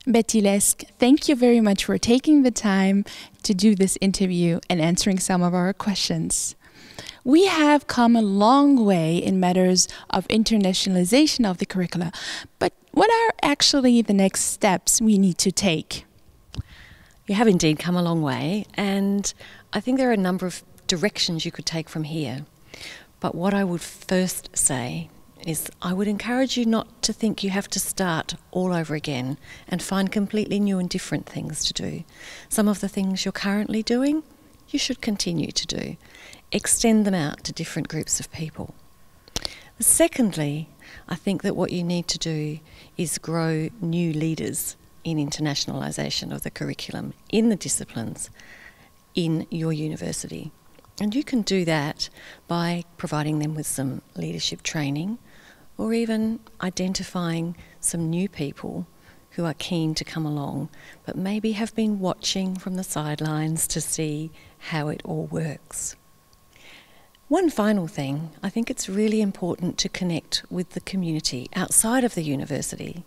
Betty Leask, thank you very much for taking the time to do this interview and answering some of our questions. We have come a long way in matters of internationalization of the curricula, but what are actually the next steps we need to take? You have indeed come a long way, and I think there are a number of directions you could take from here. But what I would first say is I would encourage you not to think you have to start all over again and find completely new and different things to do. Some of the things you're currently doing, you should continue to do. Extend them out to different groups of people. Secondly, I think that what you need to do is grow new leaders in internationalisation of the curriculum in the disciplines in your university. And you can do that by providing them with some leadership training, or even identifying some new people who are keen to come along, but maybe have been watching from the sidelines to see how it all works. One final thing, I think it's really important to connect with the community outside of the university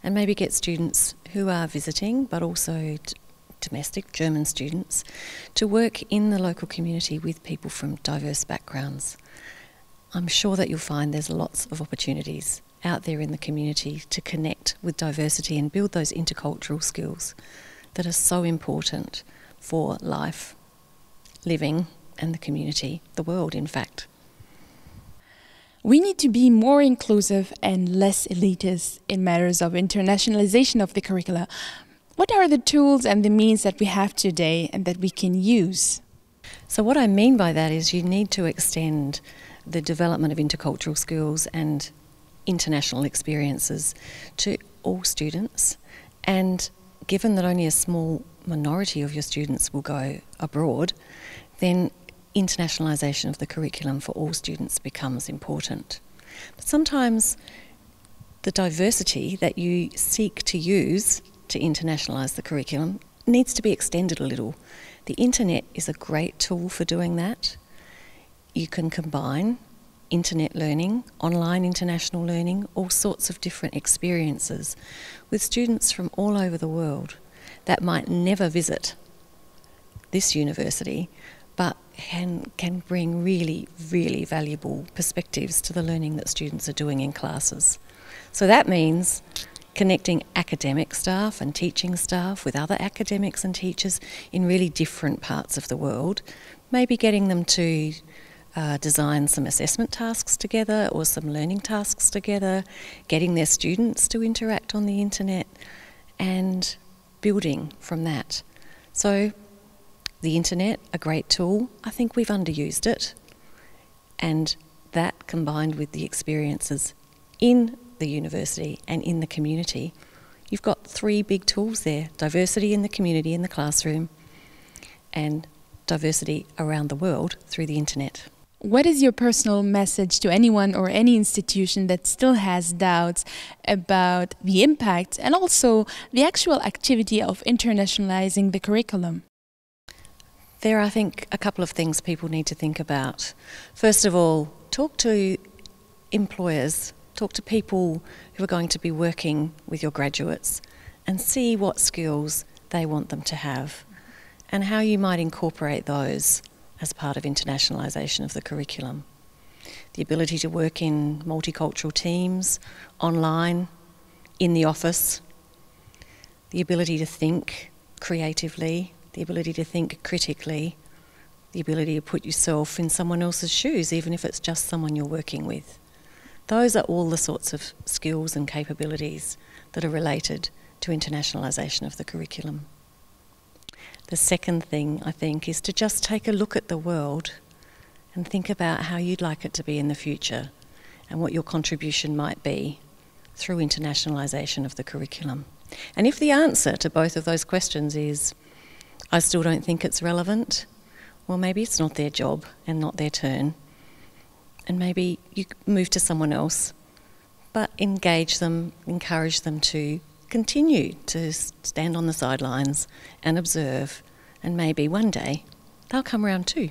and maybe get students who are visiting, but also domestic German students, to work in the local community with people from diverse backgrounds. I'm sure that you'll find there's lots of opportunities out there in the community to connect with diversity and build those intercultural skills that are so important for life, living, and the community, the world, in fact. We need to be more inclusive and less elitist in matters of internationalization of the curricula. What are the tools and the means that we have today and that we can use? So what I mean by that is you need to extend the development of intercultural skills and international experiences to all students, and given that only a small minority of your students will go abroad, then internationalisation of the curriculum for all students becomes important. But sometimes the diversity that you seek to use to internationalise the curriculum needs to be extended a little. The internet is a great tool for doing that. You can combine internet learning, online international learning, all sorts of different experiences with students from all over the world that might never visit this university, but can bring really, really valuable perspectives to the learning that students are doing in classes. So that means connecting academic staff and teaching staff with other academics and teachers in really different parts of the world, maybe getting them to design some assessment tasks together or some learning tasks together, getting their students to interact on the internet and building from that. So the internet, a great tool. I think we've underused it, and that combined with the experiences in the university and in the community, you've got three big tools there: diversity in the community, in the classroom, and diversity around the world through the internet. What is your personal message to anyone or any institution that still has doubts about the impact and also the actual activity of internationalizing the curriculum? There are, I think, a couple of things people need to think about. First of all, talk to employers, talk to people who are going to be working with your graduates and see what skills they want them to have and how you might incorporate those as part of internationalisation of the curriculum. The ability to work in multicultural teams, online, in the office, the ability to think creatively, the ability to think critically, the ability to put yourself in someone else's shoes, even if it's just someone you're working with. Those are all the sorts of skills and capabilities that are related to internationalisation of the curriculum. The second thing, I think, is to just take a look at the world and think about how you'd like it to be in the future and what your contribution might be through internationalisation of the curriculum. And if the answer to both of those questions is, I still don't think it's relevant, well, maybe it's not their job and not their turn. And maybe you move to someone else, but engage them, encourage them to continue to stand on the sidelines and observe, and maybe one day they'll come around too.